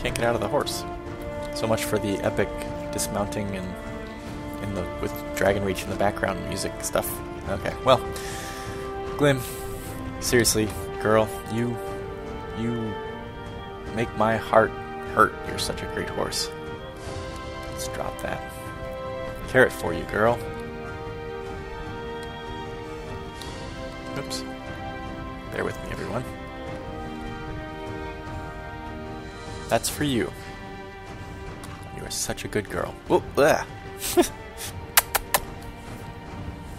Can't get out of the horse. So much for the epic dismounting and with Dragon Reach in the background music stuff. Okay, well, Glim, seriously, girl, you make my heart hurt. You're such a great horse. Let's drop that. Carrot for you, girl. Oops. Bear with me, everyone. That's for you. You are such a good girl. Whoop! Ah.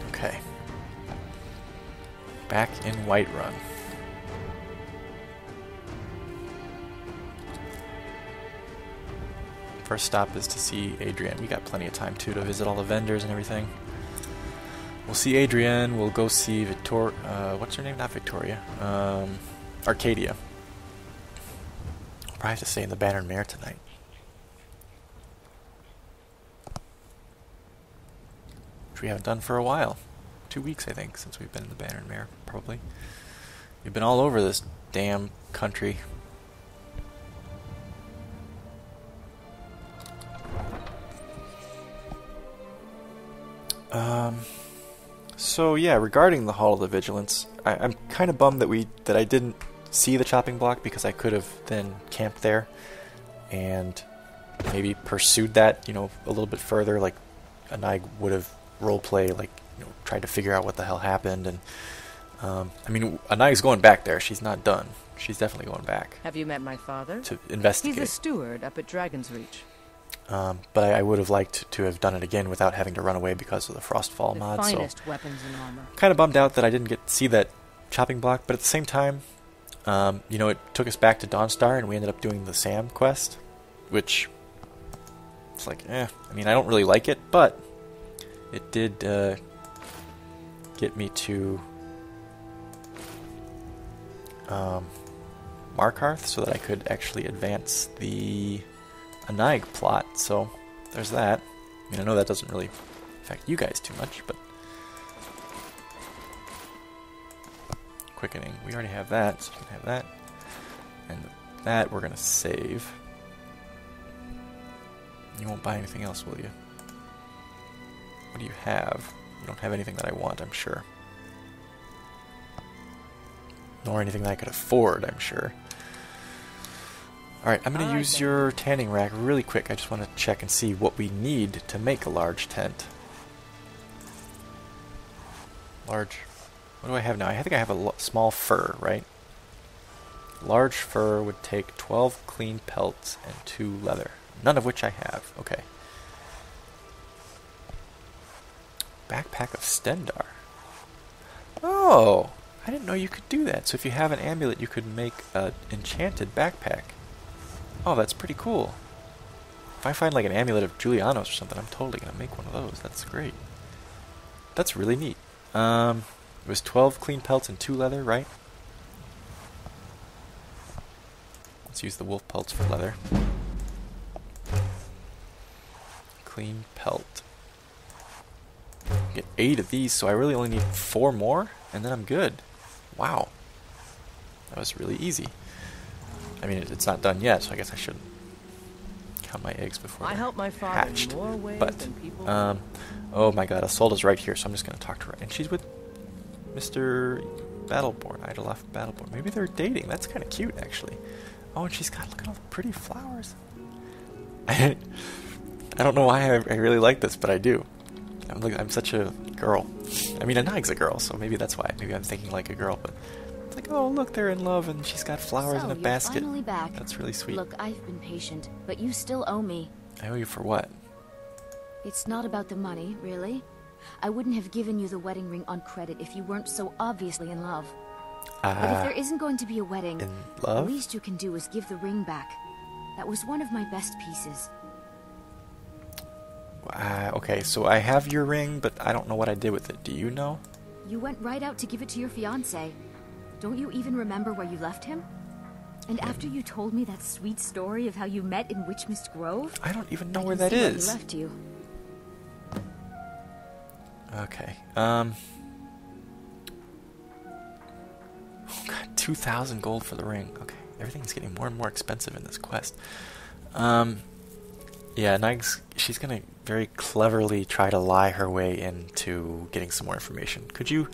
Okay. Back in Whiterun. First stop is to see Adrienne. We got plenty of time too to visit all the vendors and everything. We'll see Adrienne. We'll go see what's her name? Not Victoria. Arcadia. We'll probably have to stay in the Bannered Mare tonight. Which we haven't done for a while. 2 weeks, I think, since we've been in the Bannered Mare, probably. We've been all over this damn country. So yeah, regarding the Hall of the Vigilance, I'm kind of bummed that I didn't see the chopping block, because I could have then camped there and maybe pursued that, a little bit further. Like, Anai would have roleplay, like, tried to figure out what the hell happened. And I mean, Anai's going back there. She's not done. She's definitely going back. Have you met my father? To investigate. He's a steward up at Dragon's Reach. But I would have liked to have done it again without having to run away because of the Frostfall mod. The finest weapons and armor. Kind of bummed out that I didn't get to see that chopping block, but at the same time, it took us back to Dawnstar, and we ended up doing the Sam quest, which it's like, I mean, I don't really like it, but it did get me to Markarth so that I could actually advance the Anaig plot, so there's that. I mean, I know that doesn't really affect you guys too much, but quickening, we already have that, so we can have that, and that we're gonna save. You won't buy anything else, will you? What do you have? You don't have anything that I want, I'm sure. Nor anything that I could afford, I'm sure. Alright, I'm going to use your tanning rack really quick. I just want to check and see what we need to make a large tent. Large... What do I have now? I think I have a small fur, right? Large fur would take 12 clean pelts and 2 leather. None of which I have. Okay. Backpack of Stendarr. Oh! I didn't know you could do that. So if you have an amulet, you could make an enchanted backpack. Oh, that's pretty cool. If I find like an amulet of Julianos or something, I'm totally going to make one of those. That's great. That's really neat. It was 12 clean pelts and 2 leather, right? Let's use the wolf pelts for leather. Clean pelt. Get 8 of these, so I really only need 4 more, and then I'm good. Wow. That was really easy. I mean, it's not done yet, so I guess I shouldn't count my eggs before they're hatched. But, oh my god, Ysolda's right here, so I'm just going to talk to her. And she's with Mr. Battleborn, Idolaf Battleborn. Maybe they're dating. That's kind of cute, actually. Oh, and she's got, look at all the pretty flowers. I don't know why I really like this, but I do. I'm such a girl. I mean, Anaig's a girl, so maybe that's why. Maybe I'm thinking like a girl, but... Like, oh, look, they're in love, and she's got flowers in a basket. Finally back. That's really sweet. Look, I've been patient, but you still owe me. I owe you for what? It's not about the money, really. I wouldn't have given you the wedding ring on credit if you weren't so obviously in love. But if there isn't going to be a wedding, in love? the least you can do is give the ring back. That was one of my best pieces. Okay, so I have your ring, but I don't know what I did with it. Do you know? You went right out to give it to your fiancé. Don't you even remember where you left him? And after you told me that sweet story of how you met in Witchmist Grove... I don't even know where that is. Where he left you. Okay, oh god, 2,000 gold for the ring. Okay, everything's getting more and more expensive in this quest. Yeah, Nig's, she's gonna very cleverly try to lie her way into getting some more information. Could you?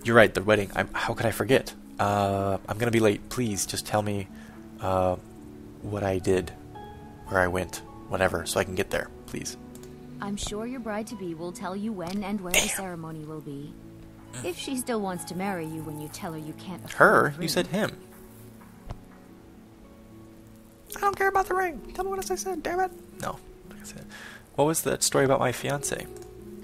You're right. The wedding. How could I forget? I'm gonna be late. Please just tell me what I did, where I went, whatever, so I can get there. Please. I'm sure your bride-to-be will tell you when and where the ceremony will be. If she still wants to marry you when you tell her you can't afford Her? the You said him. I don't care about the ring. Tell me what I said, damn it. No, like I said. What was that story about my fiance?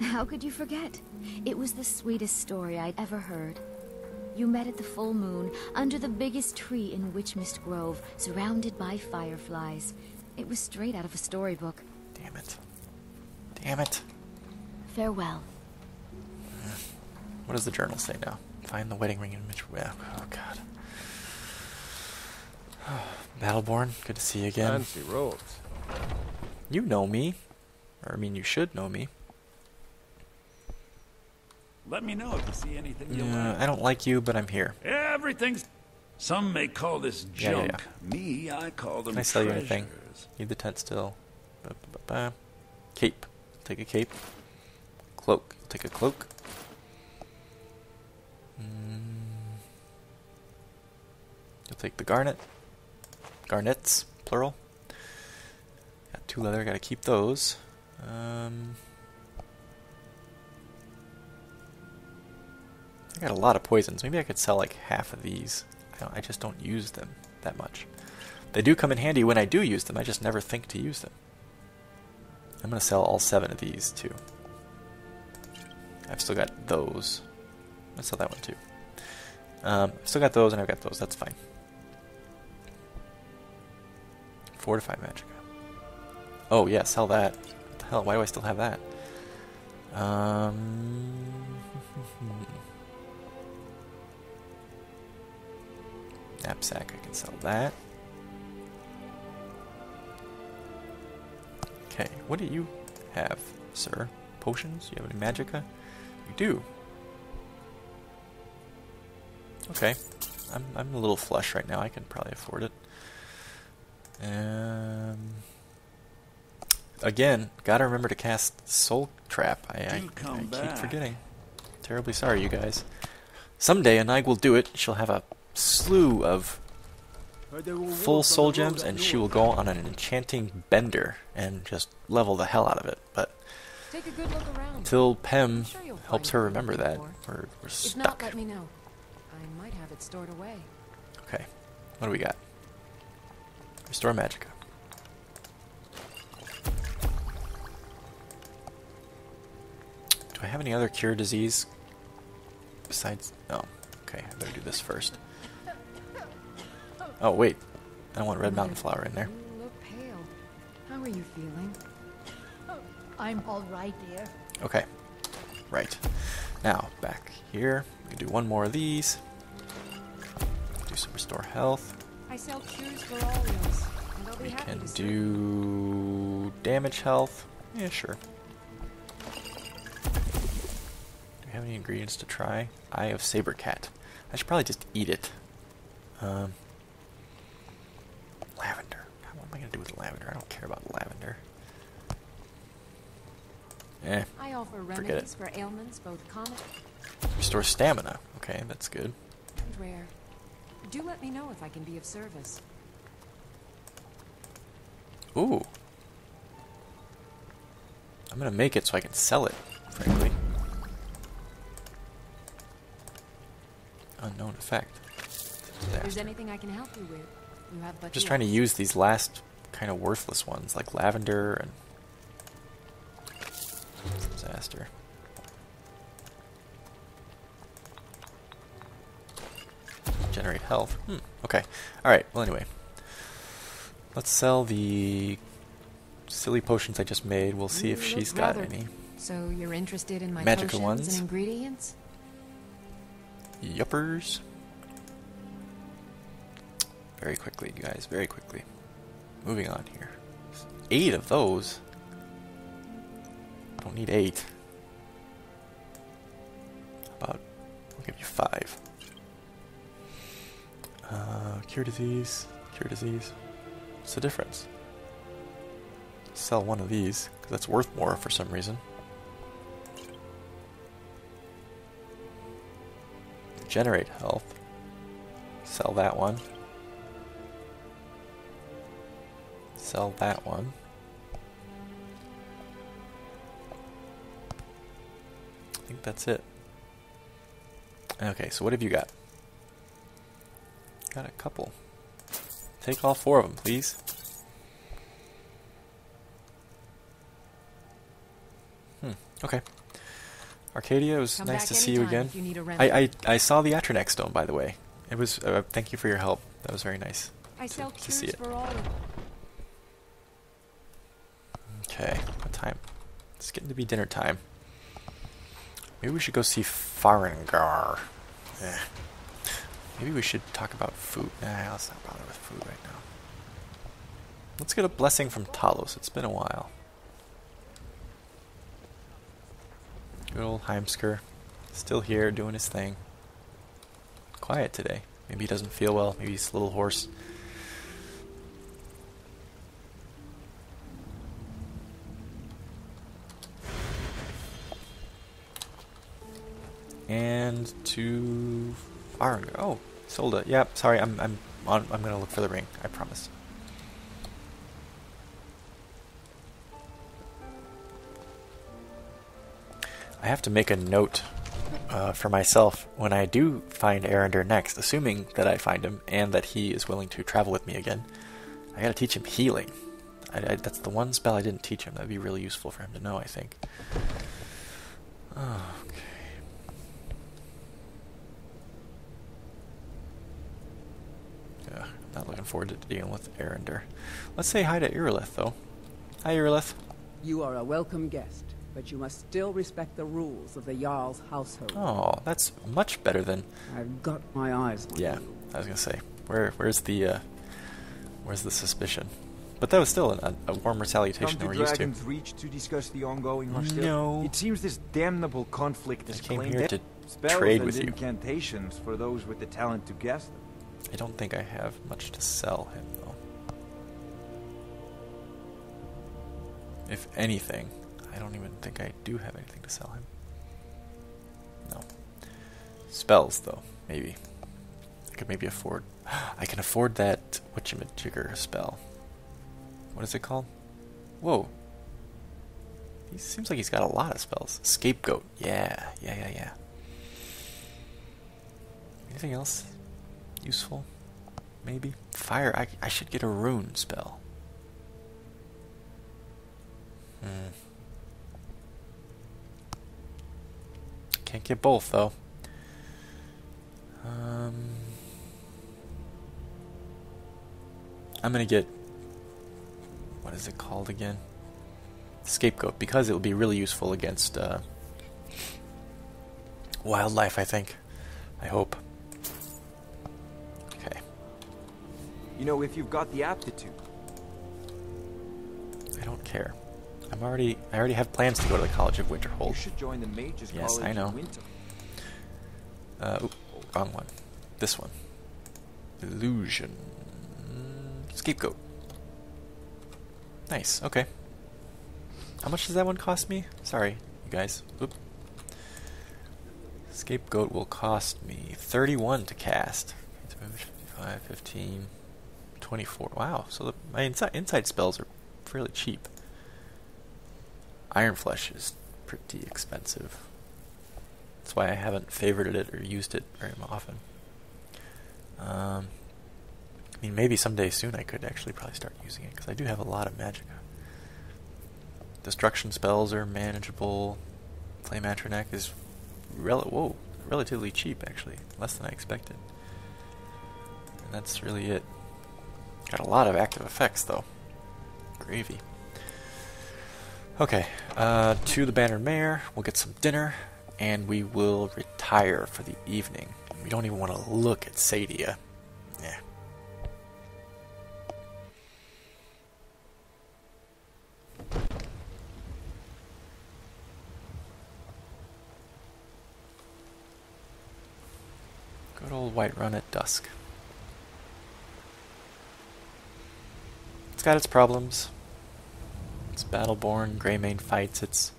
How could you forget? It was the sweetest story I'd ever heard. You met at the full moon, under the biggest tree in Witchmist Grove, surrounded by fireflies. It was straight out of a storybook. Damn it. Damn it. Farewell. What does the journal say now? Find the wedding ring in Mitch. Oh, God. Battleborn, good to see you again. Fancy robes. You know me. Or, I mean, you should know me. Let me know if you see anything you like. I don't like you, but I'm here. Everything's... Some may call this junk. Yeah. Me, I call them Can I sell you treasures. anything? Need the tent still. Cape. Take a cape. Cloak. Take a cloak. You'll take the garnet. Garnets, plural. Got 2 leather, gotta keep those. I got a lot of poisons. Maybe I could sell like half of these. I just don't use them that much. They do come in handy when I do use them, I just never think to use them. I'm gonna sell all 7 of these too. I've still got those. I'm gonna sell that one too. I've still got those and I've got those, that's fine. Fortify Magica. Oh yeah, sell that. What the hell, why do I still have that? Knapsack, I can sell that. Okay, what do you have, sir? Potions? You have any Magica? You do. Okay, I'm a little flush right now. I can probably afford it. Again, gotta remember to cast Soul Trap. I keep forgetting. Terribly sorry, you guys. Someday Anig will do it. She'll have a slew of full soul gems, and she will go on an enchanting bender and just level the hell out of it. But take a good look around. until Pem helps her remember that, we're stuck. If not, let me know. I might have it stored away. Okay, what do we got? Restore Magica. Do I have any other cure disease besides... No. Okay, I better do this first. Oh, wait. I don't want Red Mountain Flower in there. You look pale. How are you feeling? I'm all right, dear. Okay. Right. Now, back here. We can do 1 more of these. Do some restore health. I sell cures for all ills, and I'll be We happy can to serve. do damage health. Yeah, sure. Do we have any ingredients to try? Eye of Sabercat. I should probably just eat it. Lavender. God, what am I going to do with lavender? I don't care about lavender. I offer forget remedies for ailments both common Restore stamina. Okay, that's good. and rare. Do let me know if I can be of service. Ooh. I'm going to make it so I can sell it, frankly. Unknown effect. If there's anything I can help you with, you have but Just trying to use these last kind of worthless ones, like lavender and... Disaster. Generate health. Okay. Alright, well anyway. Let's sell the silly potions I just made. We'll see if You she's look got rather- any. So you're interested in my Magical potions ones? and ingredients? Yuppers. Very quickly, you guys, very quickly. Moving on here. 8 of those. Don't need 8. How about, I'll give you 5. Cure disease. Cure disease. What's the difference? Sell one of these, because that's worth more for some reason. Generate health. Sell that one. Sell that one. I think that's it. Okay, so what have you got? Got a couple. Take all 4 of them, please. Okay. Arcadia, it was Come nice back to see you anytime again. if you need a rental. I saw the Atronex stone, by the way. It was thank you for your help. That was very nice. I sell to see cures it. for all. Okay, what time? It's getting to be dinner time. Maybe we should go see Farengar. Maybe we should talk about food. Nah, let's not bother with food right now. Let's get a blessing from Talos. It's been a while. Good old Heimsker. Still here, doing his thing. Quiet today. Maybe he doesn't feel well. Maybe he's a little hoarse. And to Farengar. Oh, Ysolda. Yeah, sorry. I'm gonna look for the ring. I promise. I have to make a note for myself when I do find Arender next, assuming that I find him and that he is willing to travel with me again. I gotta teach him healing. That's the one spell I didn't teach him. That'd be really useful for him to know, I think. Oh, okay. Yeah, not looking forward to dealing with Arender. Let's say hi to Irilith, though. Hi, Irilith. You are a welcome guest, but you must still respect the rules of the Jarl's household. Oh, that's much better than... I've got my eyes on Yeah, you. I was gonna say, where's the suspicion? But that was still a warmer salutation than we're used to. Dragon's Reach to discuss the ongoing hostility. No. It seems this damnable conflict is I came claimed here to spells trade and with you. incantations for those with the talent to guess them. I don't think I have much to sell him, though. If anything, I don't even think I do have anything to sell him. No. Spells, though, maybe. I could maybe afford... I can afford that whatchamajigger spell. What is it called? Whoa. He seems like he's got a lot of spells. Scapegoat. Yeah. Anything else useful? Maybe? Fire. I should get a rune spell. Can't get both, though. I'm gonna get... What is it called again? Scapegoat, because it will be really useful against wildlife, I think. I hope. Okay. You know, if you've got the aptitude. I don't care. I already have plans to go to the College of You Winterhold. should join the Mages Yes, College I know. in Winter. Wrong one. This one. Illusion. Scapegoat. Nice, okay. How much does that one cost me? Sorry, you guys. Oop. Scapegoat will cost me 31 to cast. 55, 15, 24. Wow, so my inside spells are fairly cheap. Iron Flesh is pretty expensive. That's why I haven't favorited it or used it very often. I mean, maybe someday soon I could actually probably start using it, because I do have a lot of magicka. Destruction spells are manageable. Flame Atroneck is relatively cheap, actually. Less than I expected. And that's really it. Got a lot of active effects, though. Gravy. Okay, to the Bannered Mare. We'll get some dinner, and we will retire for the evening. We don't even want to look at Sadia. Yeah. Good old Whiterun at dusk. It's got its problems. It's Battleborn, Greymane fights, it's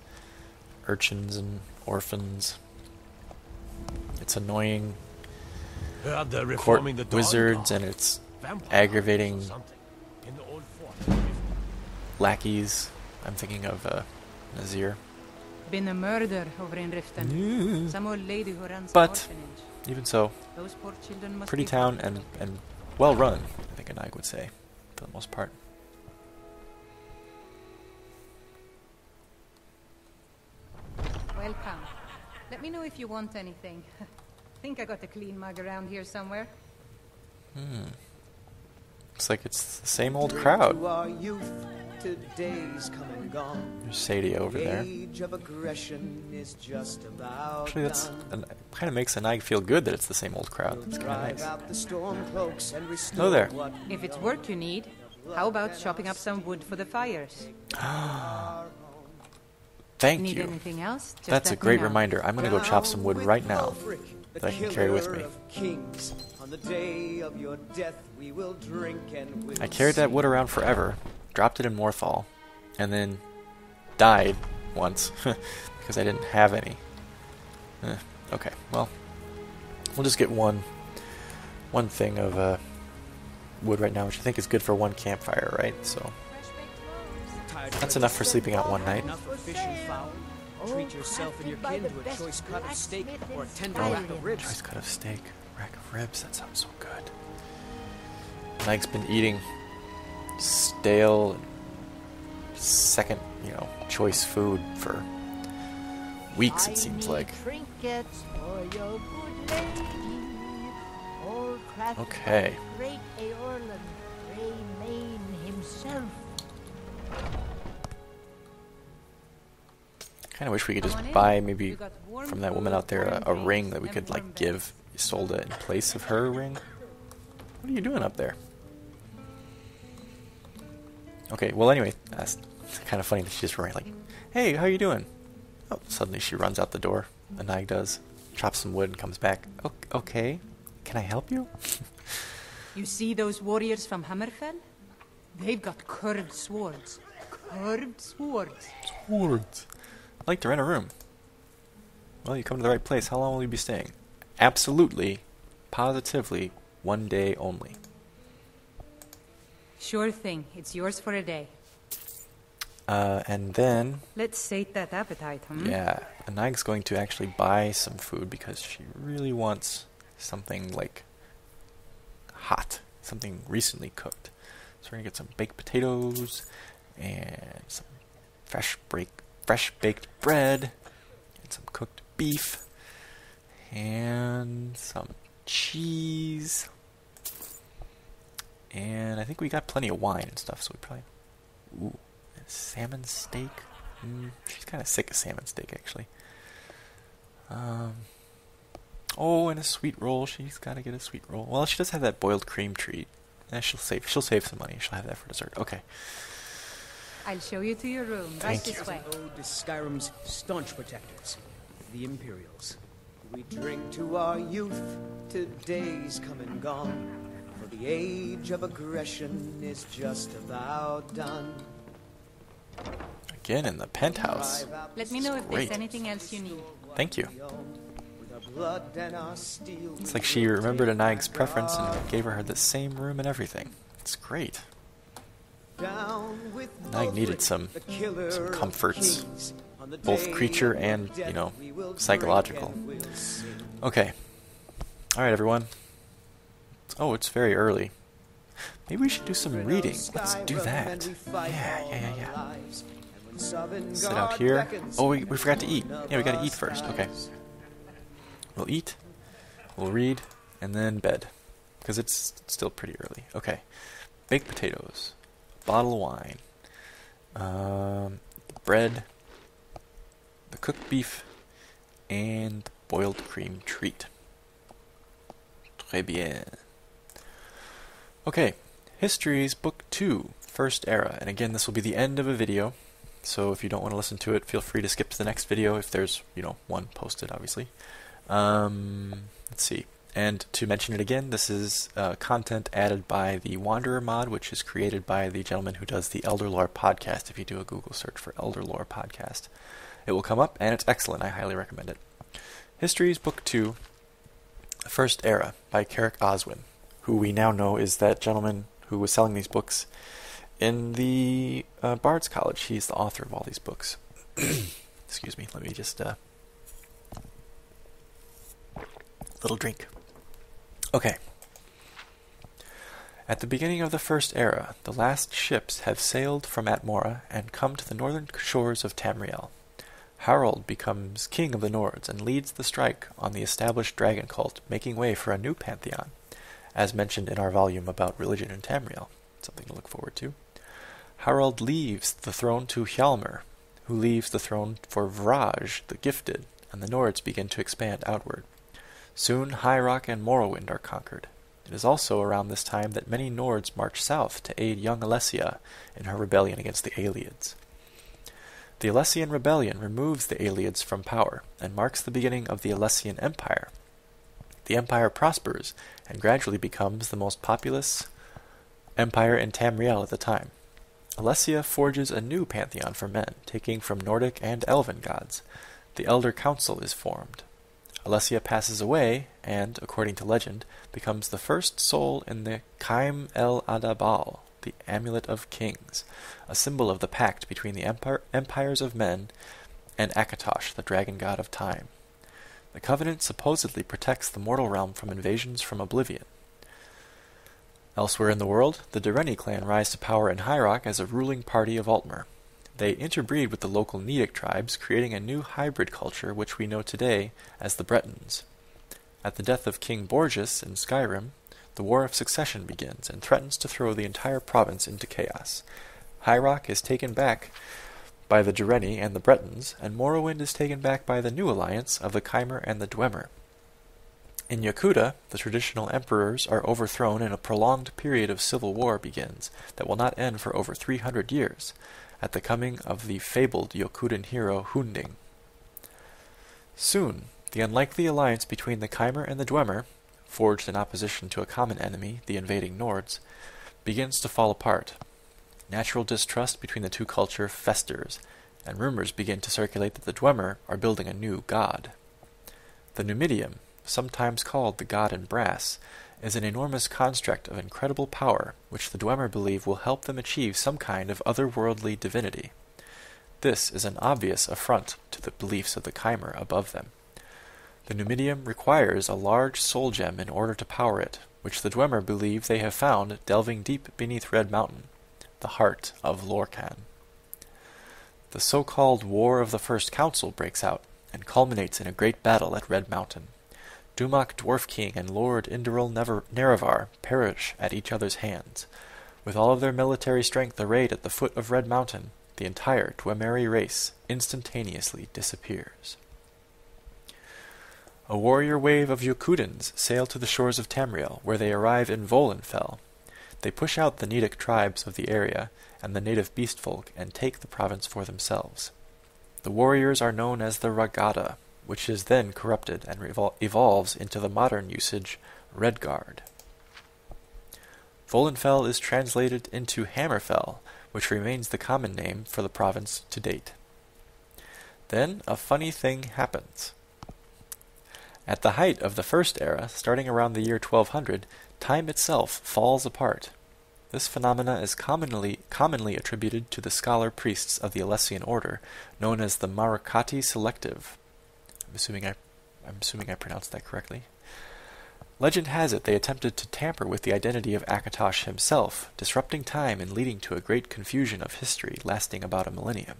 urchins and orphans. It's annoying court wizards, and it's aggravating lackeys. I'm thinking of Nazir. Been a murder over in Riften. Some old lady who runs But orphanage. even so, Those poor children must pretty be town and well run, I think Anag would say, for the most part. Welcome. Let me know if you want anything. Think I got a clean mug around here somewhere. Looks like it's the same old crowd. Our youth, today's come and gone. There's Sadie over there. Age of aggression is just about Actually, that's done. kind of makes Anag feel good that it's the same old crowd. It's kind Drive of nice. out the storm cloaks and restore Hello there. what If it's work you need, how about chopping up some wood for the fires? Thank Need you. anything else? Just That's a let me great know. reminder. I'm gonna go chop some wood right now the that I can carry with killer me. of kings. On the day of your death, we will drink and we'll I carried that wood around forever, dropped it in Morthal, and then died once because I didn't have any. Okay, well, we'll just get one thing of wood right now, which I think is good for one campfire, right? So that's enough for sleeping out one night. Enough for fish and fowl. Treat yourself and your kin to a choice cut of steak or a tender rack of ribs. Choice cut of steak, rack of ribs. That sounds so good. Mike's been eating stale, second, choice food for weeks. It seems like. Trinkets for your good lady. All crafted Okay. by great Eorlan, Greymane himself. Kind of wish we could just Come on in. buy maybe You got warm from that woman food, out there a warm ring drinks, that we and could warm like give Ysolda in place of her ring. What are you doing up there? Okay, well anyway, that's kind of funny that she just ran like, "Hey, how you doing?" Oh, suddenly she runs out the door. Anag does, chops some wood and comes back. Okay, can I help you? You see those warriors from Hammerfell? They've got curved swords. Curved swords. Swords. I'd like to rent a room. Well, you come to the right place. How long will you be staying? Absolutely, positively, 1 day only. Sure thing. It's yours for a day. And then, Let's sate that appetite, yeah, Anag's going to actually buy some food because she really wants something like hot, something recently cooked. So we're gonna get some baked potatoes and some fresh baked bread and some cooked beef and some cheese. And I think we got plenty of wine and stuff, so we probably... Ooh, salmon steak? She's kind of sick of salmon steak, actually. Oh, and a sweet roll. She's got to get a sweet roll. Well, she does have that boiled cream treat. She'll save some money. She'll have that for dessert. Okay. I'll show you to your room. Right Thank you. this way. Ode to Skyrim's staunch protectors, the Imperials. We drink to our youth, today's come and gone. For the age of aggression is just about done. Again in the penthouse. Let me know if Great. there's anything else you need. Thank you. With our blood and our steel. It's like she remembered Anag's preference and gave her the same room and everything. It's great. Down with Anag needed some comforts, both creature and, psychological. Okay. Alright, everyone. Oh, it's very early. Maybe we should do some reading. Let's do that. Yeah. Sit out here. Oh, we forgot to eat. Yeah, we gotta eat first. Okay. We'll eat, we'll read, and then bed. Because it's still pretty early. Okay. Baked potatoes. Bottle of wine. Bread. The cooked beef. And the boiled cream treat. Très bien. Okay. Histories, Book 2, First Era. And again, this will be the end of a video. So if you don't want to listen to it, feel free to skip to the next video if there's, one posted, obviously. Let's see. And to mention it again, this is content added by the Wanderer mod, which is created by the gentleman who does the Elder Lore podcast. If you do a Google search for Elder Lore podcast, it will come up, and it's excellent. I highly recommend it. Histories, Book 2, First Era by Carrick Oswin, who we now know is that gentleman who was selling these books in the Bard's College. He's the author of all these books. Excuse me, let me just... little drink. Okay. At the beginning of the First Era, the last ships have sailed from Atmora and come to the northern shores of Tamriel. Harold becomes king of the Nords and leads the strike on the established dragon cult, making way for a new pantheon, as mentioned in our volume about religion in Tamriel. Something to look forward to. Harold leaves the throne to Hjalmar, who leaves the throne for Vraj the Gifted, and the Nords begin to expand outward. Soon High Rock and Morrowind are conquered. It is also around this time that many Nords march south to aid young Alessia in her rebellion against the Aelids. The Alessian rebellion removes the Aelids from power and marks the beginning of the Alessian Empire. The empire prospers and gradually becomes the most populous empire in Tamriel at the time. Alessia forges a new pantheon for men, taking from Nordic and Elven gods. The Elder Council is formed. Alessia passes away and, according to legend, becomes the first soul in the Kaim el Adabal, the Amulet of Kings, a symbol of the pact between the empires of men and Akatosh, the dragon god of time. The covenant supposedly protects the mortal realm from invasions from Oblivion. Elsewhere in the world, the Durrani clan rise to power in High Rock as a ruling party of Altmer. They interbreed with the local Nedic tribes, creating a new hybrid culture which we know today as the Bretons. At the death of King Borges in Skyrim, the War of Succession begins and threatens to throw the entire province into chaos. High Rock is taken back by the Durrani and the Bretons, and Morrowind is taken back by the new alliance of the Chimer and the Dwemer. In Yakuta, the traditional emperors are overthrown and a prolonged period of civil war begins that will not end for over 300 years, at the coming of the fabled Yokudan hero Hunding. Soon, the unlikely alliance between the Chimer and the Dwemer, forged in opposition to a common enemy, the invading Nords, begins to fall apart. Natural distrust between the two cultures festers, and rumors begin to circulate that the Dwemer are building a new god. The Numidium, sometimes called the God in Brass, is an enormous construct of incredible power, which the Dwemer believe will help them achieve some kind of otherworldly divinity. This is an obvious affront to the beliefs of the Chimer above them. The Numidium requires a large soul gem in order to power it, which the Dwemer believe they have found delving deep beneath Red Mountain, the heart of Lorkhan. The so-called War of the First Council breaks out, and culminates in a great battle at Red Mountain. Dumak Dwarf King and Lord Induril Nerevar perish at each other's hands. With all of their military strength arrayed at the foot of Red Mountain, the entire Dwemeri race instantaneously disappears. A warrior wave of Yokudans sail to the shores of Tamriel, where they arrive in Volenfell. They push out the Nedic tribes of the area and the native beastfolk and take the province for themselves. The warriors are known as the Ragada, which is then corrupted and evolves into the modern usage Redguard. Volenfell is translated into Hammerfell, which remains the common name for the province to date. Then a funny thing happens. At the height of the First Era, starting around the year 1200, time itself falls apart. This phenomena is commonly attributed to the scholar priests of the Alessian order, known as the Marakati Selective. I'm assuming I pronounced that correctly. Legend has it they attempted to tamper with the identity of Akatosh himself, disrupting time and leading to a great confusion of history lasting about a millennium.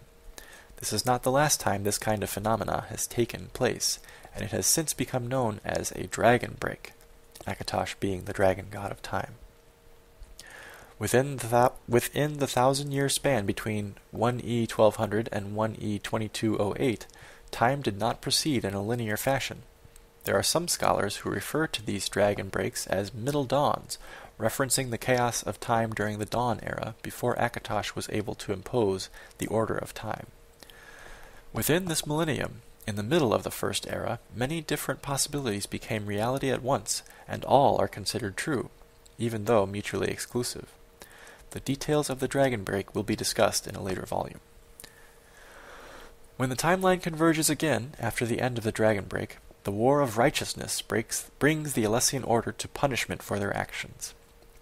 This is not the last time this kind of phenomena has taken place, and it has since become known as a dragon break, Akatosh being the dragon god of time. Within the 1,000-year span between 1E 1200 and 1E 2208, time did not proceed in a linear fashion. There are some scholars who refer to these dragon breaks as middle dawns, referencing the chaos of time during the Dawn era before Akatosh was able to impose the order of time. Within this millennium, In the middle of the First Era, many different possibilities became reality at once, and all are considered true, even though mutually exclusive. The details of the Dragon Break will be discussed in a later volume. When the timeline converges again after the end of the Dragon Break, the War of Righteousness brings the Alessian Order to punishment for their actions.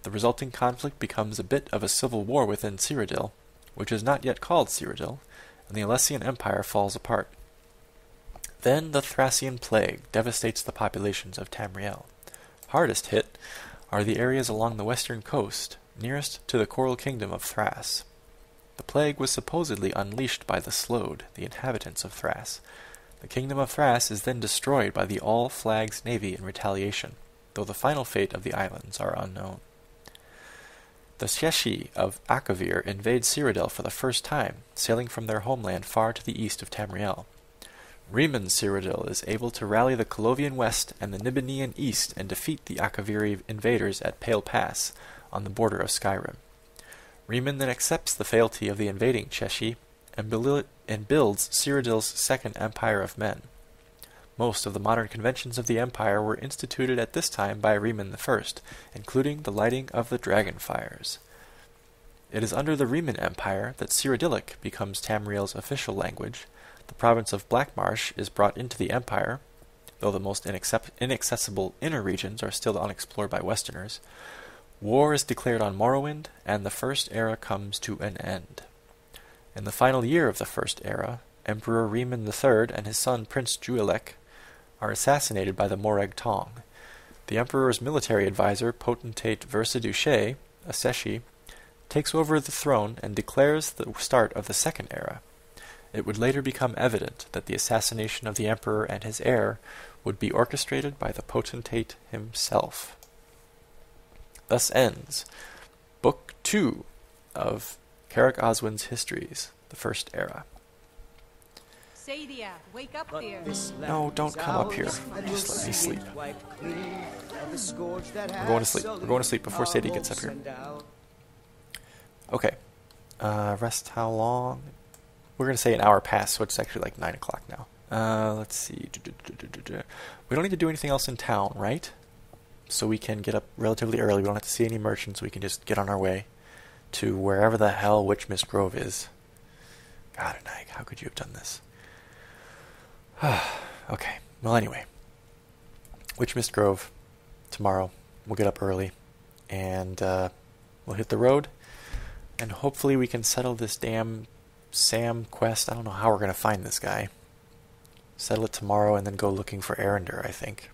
The resulting conflict becomes a bit of a civil war within Cyrodiil, which is not yet called Cyrodiil, and the Alessian Empire falls apart. Then the Thracian Plague devastates the populations of Tamriel. Hardest hit are the areas along the western coast, nearest to the Coral Kingdom of Thrace. The plague was supposedly unleashed by the Slode, the inhabitants of Thrace. The Kingdom of Thrace is then destroyed by the All Flags Navy in retaliation, though the final fate of the islands are unknown. The Sheshi of Akavir invade Cyrodiil for the first time, sailing from their homeland far to the east of Tamriel. Riemann Cyrodiil is able to rally the Colovian west and the Nibelungian east and defeat the Akaviri invaders at Pale Pass, on the border of Skyrim. Riemann then accepts the fealty of the invading Cheshi and builds Cyrodiil's second empire of men. Most of the modern conventions of the empire were instituted at this time by Riemann I, including the lighting of the dragon fires. It is under the Riemann Empire that Cyrodiilic becomes Tamriel's official language. The province of Blackmarsh is brought into the empire, though the most inaccessible inner regions are still unexplored by Westerners. War is declared on Morrowind, and the First Era comes to an end. In the final year of the First Era, Emperor Riemann III and his son Prince Juilek are assassinated by the Morag Tong. The Emperor's military advisor, Potentate Versaduce, a Seshi, takes over the throne and declares the start of the Second Era. It would later become evident that the assassination of the Emperor and his heir would be orchestrated by the Potentate himself. Thus ends Book 2 of Carrick Oswin's Histories, the First Era. Sadia, wake up there. No, don't come up here. Just let me sleep. We're going to sleep. We're going to sleep before Sadie gets up here. Okay. Rest how long? We're going to say an hour past, so it's actually like 9 o'clock now. Let's see. We don't need to do anything else in town, right? So we can get up relatively early. We don't have to see any merchants. We can just get on our way to wherever the hell Witchmist Grove is. God, Nike, how could you have done this? Okay. Well, anyway. Witchmist Grove tomorrow. We'll get up early. And we'll hit the road. And hopefully we can settle this damn Sam quest. I don't know how we're going to find this guy. Settle it tomorrow and then go looking for Arender, I think.